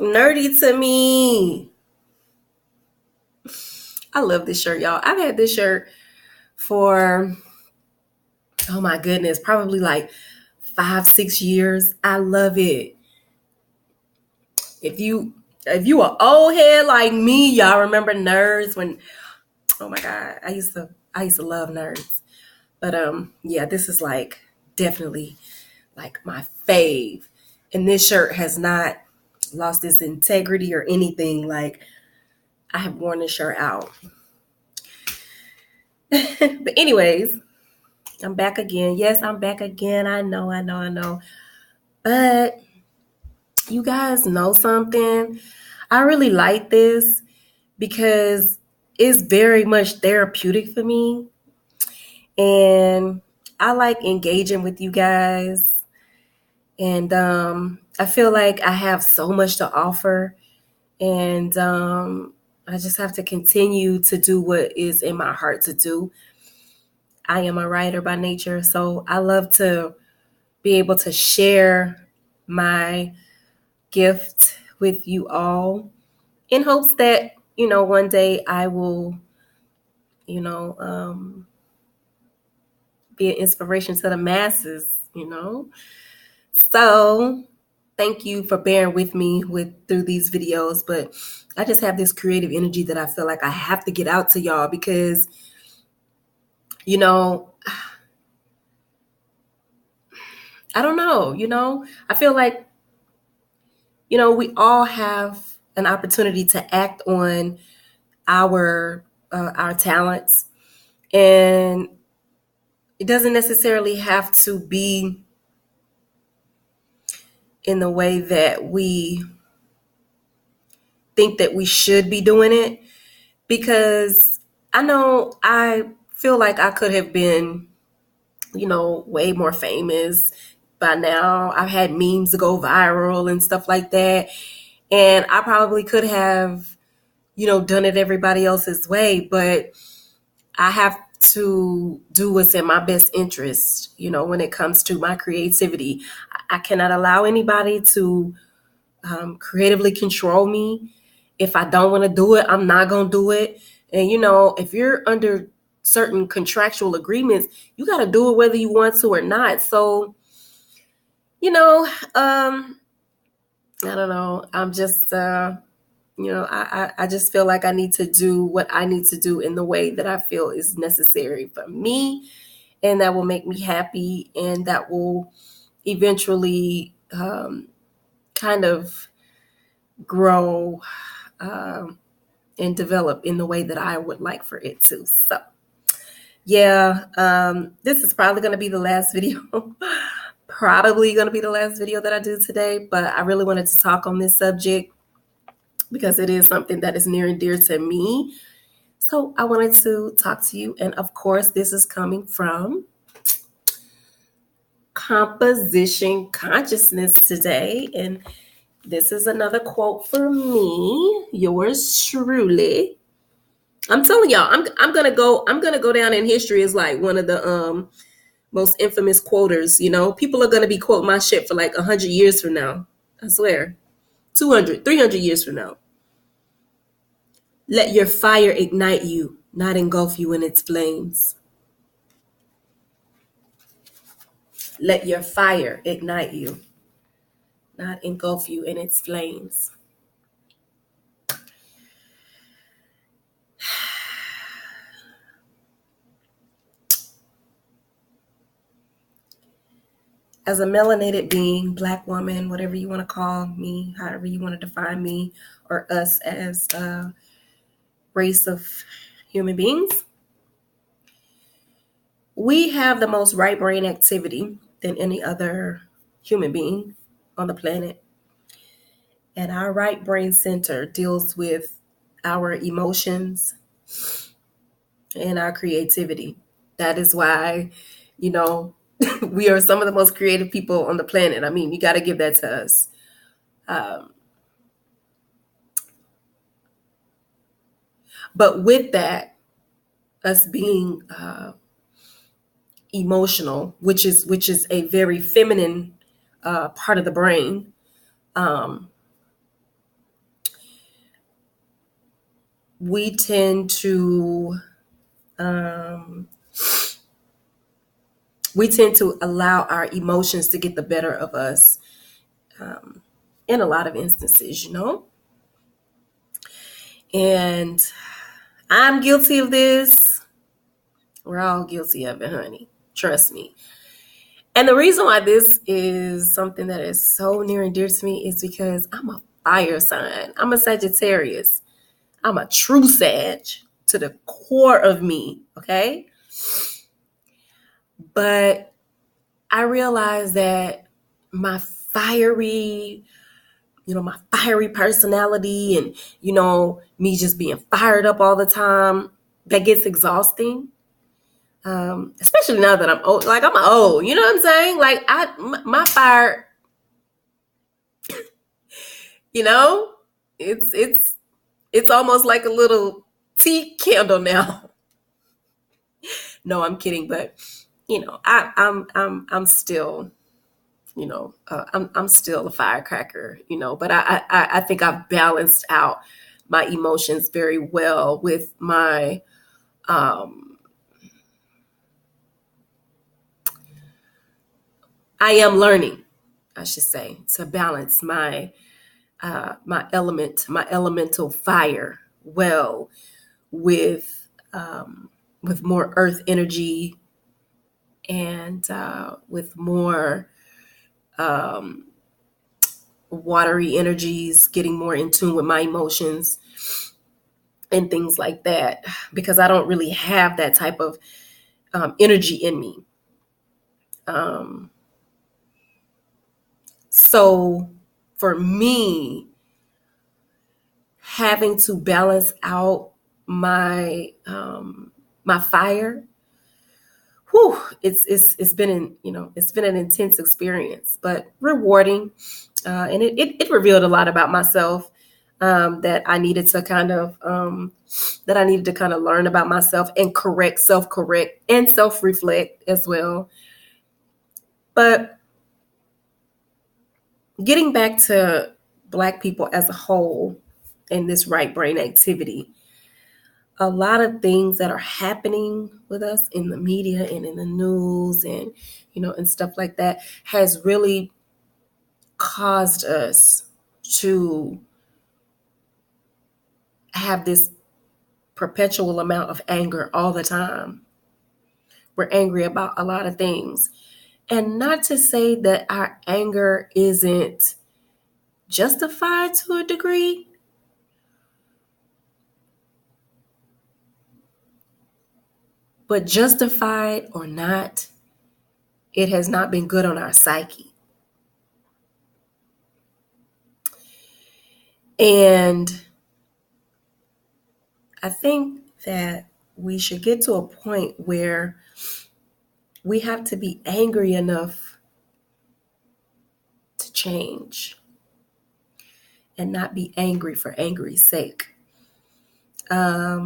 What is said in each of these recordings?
nerdy to me. I love this shirt, y'all. I've had this shirt for, oh my goodness, probably like 5, 6 years. I love it. If you are old head like me, y'all remember Nerds when, oh my God, I used to love Nerds. But yeah, this is like definitely like my fave. And this shirt has not lost its integrity or anything. Like, I have worn this shirt out. But anyways, I'm back again. Yes, I'm back again. I know. But you guys know something? I really like this because it's very much therapeutic for me. And I like engaging with you guys. And I feel like I have so much to offer. And I just have to continue to do what is in my heart to do. I am a writer by nature, so I love to be able to share my gift with you all in hopes that, one day I will, you know, um, be an inspiration to the masses. So thank you for bearing with me through these videos, but I just have this creative energy that I feel like I have to get out to y'all because, you know, I don't know, I feel like, we all have an opportunity to act on our talents, and it doesn't necessarily have to be in the way that we think that we should be doing it, because I feel like I could have been, way more famous by now. I've had memes go viral and stuff like that, and I probably could have, done it everybody else's way, but I have to do what's in my best interest, when it comes to my creativity. I cannot allow anybody to creatively control me. If I don't want to do it, I'm not going to do it. And, if you're under certain contractual agreements, you got to do it whether you want to or not. So, I don't know. I'm just, I just feel like I need to do what I need to do in the way that I feel is necessary for me, and that will make me happy, and that will eventually kind of grow and develop in the way that I would like for it to. So, yeah, this is probably going to be the last video. Probably going to be the last video that I do today, but I really wanted to talk on this subject because it is something that is near and dear to me. So I wanted to talk to you. And of course, this is coming from Composition Consciousness today. And this is another quote for me, yours truly. I'm telling y'all, I'm gonna go down in history as like one of the most infamous quoters. People are gonna be quoting my shit for like 100 years from now. I swear. 200, 300 years from now. Let your fire ignite you, not engulf you in its flames. Let your fire ignite you, not engulf you in its flames. As a melanated being, Black woman, whatever you want to call me, however you want to define me or us as a race of human beings, we have the most right brain activity than any other human being on the planet. And our right brain center deals with our emotions and our creativity. That is why, we are some of the most creative people on the planet. I mean, you got to give that to us. But with that, us being emotional, which is a very feminine part of the brain, we tend to um, allow our emotions to get the better of us in a lot of instances, And I'm guilty of this. We're all guilty of it, honey. Trust me. And the reason why this is something that is so near and dear to me is because I'm a fire sign. I'm a Sagittarius. I'm a true Sag to the core of me, okay? But I realized that my fiery, my fiery personality and, me just being fired up all the time, that gets exhausting. Especially now that I'm old, like I'm old, you know what I'm saying? Like my fire, you know, it's almost like a little tea candle now. No, I'm kidding, but I'm still, I'm still a firecracker, but I think I've balanced out my emotions very well with my, I am learning, I should say, to balance my elemental fire well with more earth energy and with more watery energies, getting more in tune with my emotions and things like that, because I don't really have that type of energy in me. So for me, having to balance out my fire, it's been an intense experience, but rewarding, and it revealed a lot about myself that I needed to kind of learn about myself and self correct and self reflect as well. But getting back to Black people as a whole and this right brain activity, a lot of things that are happening with us in the media and in the news and and stuff like that has really caused us to have this perpetual amount of anger all the time. We're angry about a lot of things. And not to say that our anger isn't justified to a degree, but justified or not, it has not been good on our psyche. And I think that we should get to a point where we have to be angry enough to change and not be angry for angry's sake. I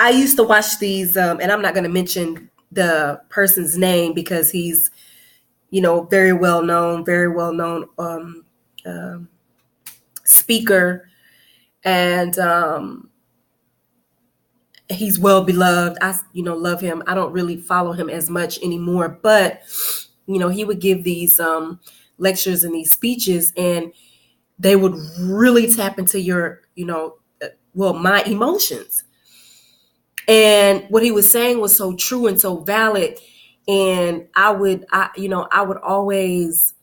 used to watch these, and I'm not going to mention the person's name because he's, very well known speaker, and he's well beloved. I, love him. I don't really follow him as much anymore, but he would give these lectures and these speeches, and they would really tap into your, my emotions. And what he was saying was so true and so valid. And I would always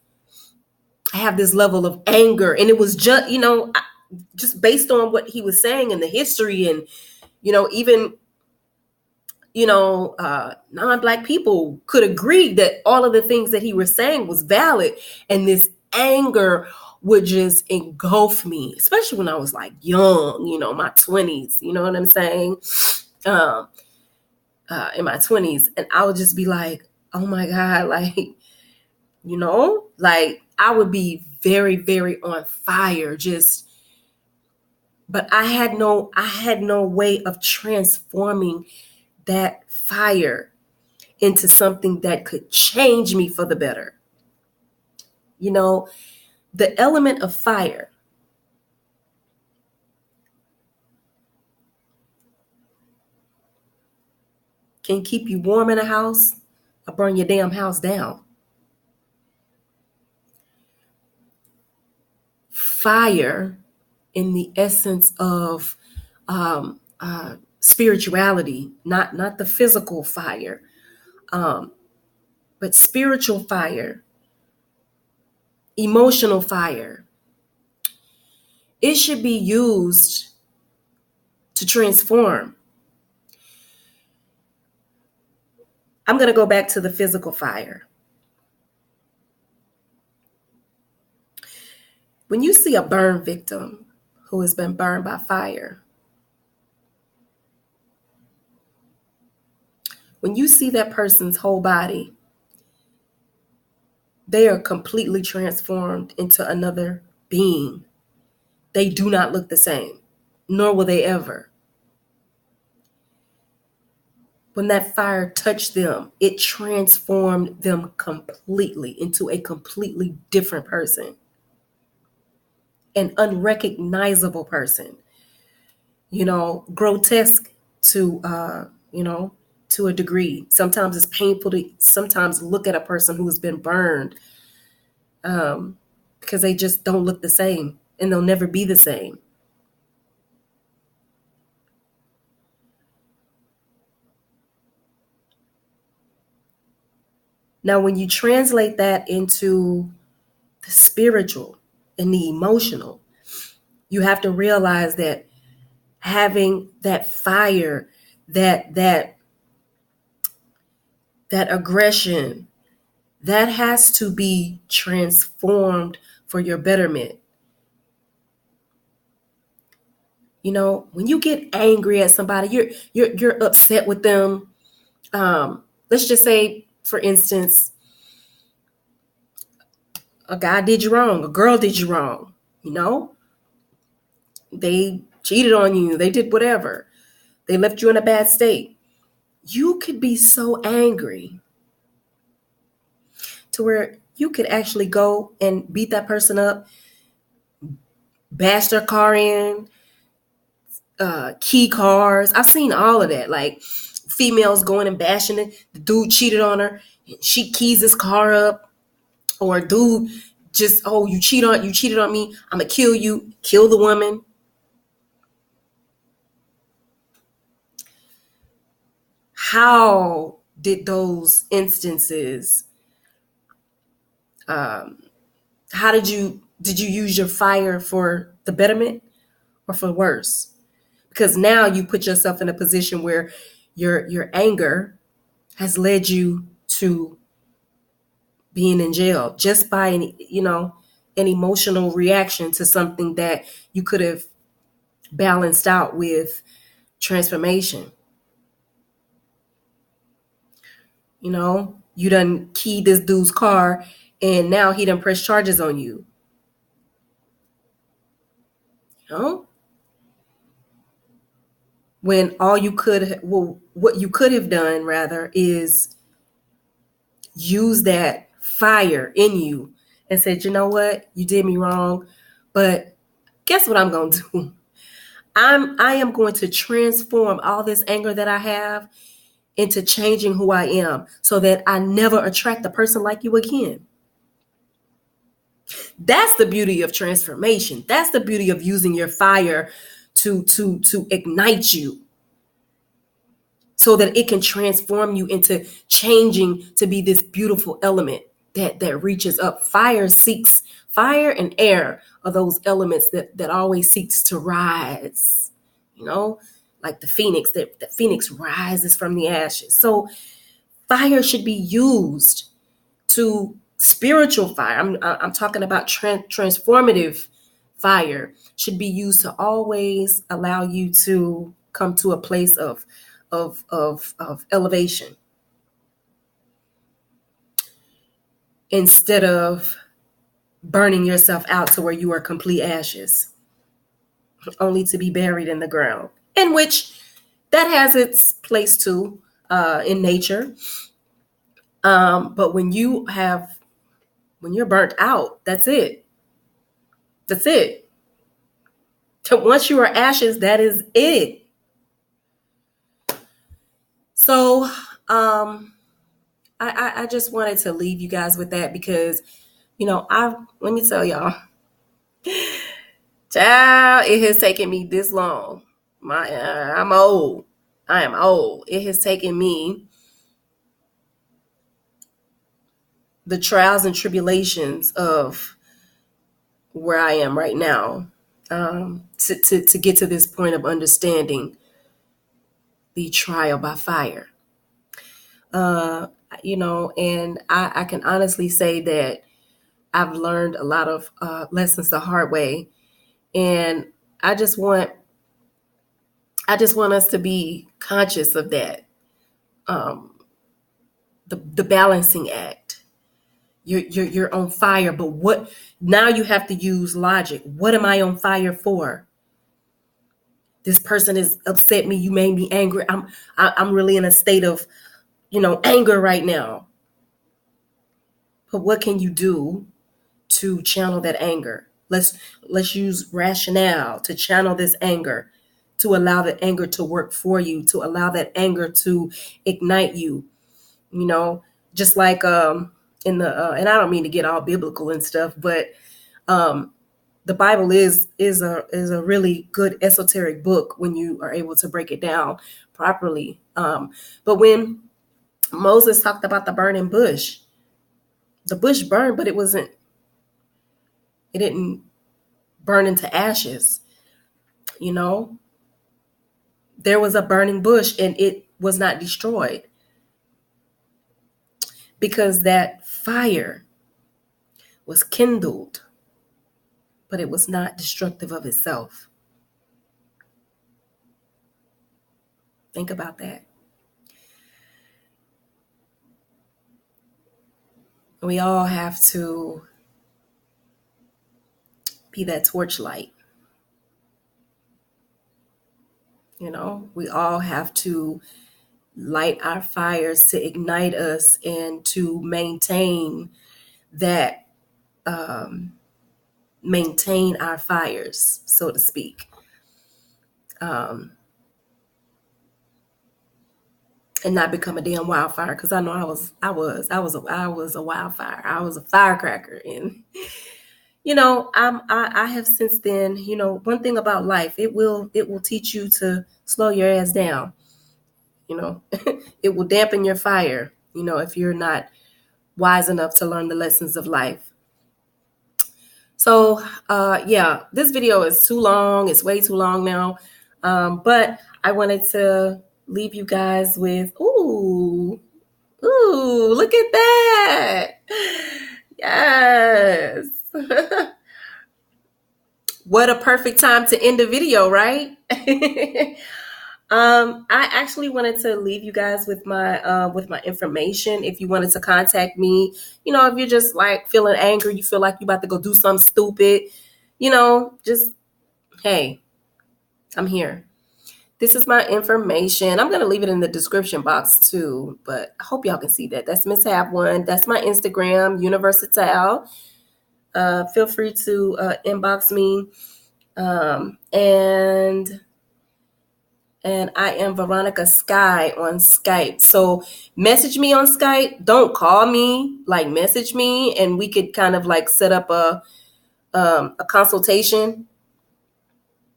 have this level of anger, and it was just, just based on what he was saying and the history, and even non-Black people could agree that all of the things that he was saying was valid, and this anger would just engulf me, especially when I was like young, my 20s, you know what I'm saying? In my 20s, and I would just be like, oh my God, like, like I would be very, very on fire, but I had no way of transforming that fire into something that could change me for the better. the element of fire can keep you warm in a house or burn your damn house down. Fire, in the essence of spirituality, not the physical fire, but spiritual fire, emotional fire. It should be used to transform. I'm going to go back to the physical fire. When you see a burn victim who has been burned by fire, when you see that person's whole body, they are completely transformed into another being. They do not look the same, nor will they ever. When that fire touched them, it transformed them completely into a completely different person, an unrecognizable person, grotesque to a degree. Sometimes it's painful to sometimes look at a person who has been burned because they just don't look the same and they'll never be the same. Now, when you translate that into the spiritual and the emotional, you have to realize that having that fire, that aggression, that has to be transformed for your betterment. When you get angry at somebody, you're upset with them. Let's just say, for instance, a guy did you wrong, a girl did you wrong. They cheated on you, they did whatever, they left you in a bad state. You could be so angry to where you could actually go and beat that person up, bash their car in, key cars. I've seen all of that. Like females going and bashing it. The dude cheated on her. She keys his car up. Or dude just, you cheated on me. I'm gonna kill you. Kill the woman. How did those instances? How did you use your fire for the betterment or for worse? Because now you put yourself in a position where your anger has led you to being in jail just by an emotional reaction to something that you could have balanced out with transformation. You done keyed this dude's car and now he done pressed charges on you. When what you could have done rather is use that fire in you and said, you know what, you did me wrong, but guess what I'm going to do? I am going to transform all this anger that I have into changing who I am so that I never attract a person like you again. That's the beauty of transformation. That's the beauty of using your fire to ignite you so that it can transform you into changing to be this beautiful element that reaches up. Fire and air are those elements that always seeks to rise, like the phoenix, that the phoenix rises from the ashes. So fire should be used to spiritual fire. I'm talking about transformative fire should be used to always allow you to come to a place of elevation instead of burning yourself out to where you are complete ashes, only to be buried in the ground, in which that has its place too in nature. But when you're burnt out, that's it. That's it. Once you are ashes, that is it. So I just wanted to leave you guys with that because, let me tell y'all, child, it has taken me this long. I'm old. I am old. It has taken me the trials and tribulations of where I am right now, to get to this point of understanding the trial by fire. And I can honestly say that I've learned a lot of lessons the hard way, and I just want us to be conscious of that. The balancing act. You're on fire, but what now? You have to use logic. What am I on fire for? This person has upset me. You made me angry. I'm really in a state of, anger right now. But what can you do to channel that anger? Let's use rationale to channel this anger, to allow that anger to work for you, to allow that anger to ignite you. Just like in the and I don't mean to get all biblical and stuff, but the Bible is a really good esoteric book when you are able to break it down properly. But when Moses talked about the burning bush, the bush burned, but it didn't burn into ashes. There was a burning bush and it was not destroyed because that fire was kindled, but it was not destructive of itself. Think about that. We all have to be that torchlight. We all have to light our fires to ignite us and to maintain that, maintain our fires, so to speak. And not become a damn wildfire, because I know I was a wildfire. I was a firecracker, and I have since then. One thing about life, it will teach you to slow your ass down. It will dampen your fire. If you're not wise enough to learn the lessons of life. So yeah, this video is too long. It's way too long now. But I wanted to leave you guys with, ooh, look at that. Yes. What a perfect time to end the video, right? I actually wanted to leave you guys with my information. If you wanted to contact me, if you're just like feeling angry, you feel like you're about to go do something stupid, just, hey, I'm here. This is my information. I'm going to leave it in the description box too, but I hope y'all can see that. That's Miss Have One. That's my Instagram, Universatile. Feel free to inbox me. And I am Veronica Sky on Skype. So message me on Skype. Don't call me, like message me, and we could kind of like set up a consultation.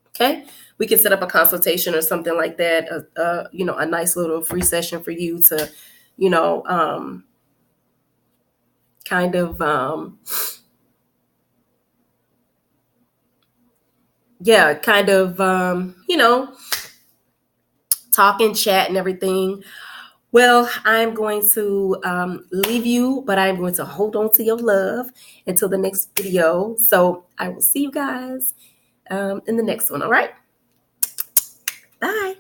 Okay. We can set up a consultation or something like that. A nice little free session for you to, kind of, talk and chat and everything. Well, I'm going to leave you, but I'm going to hold on to your love until the next video. So I will see you guys in the next one. All right. Bye.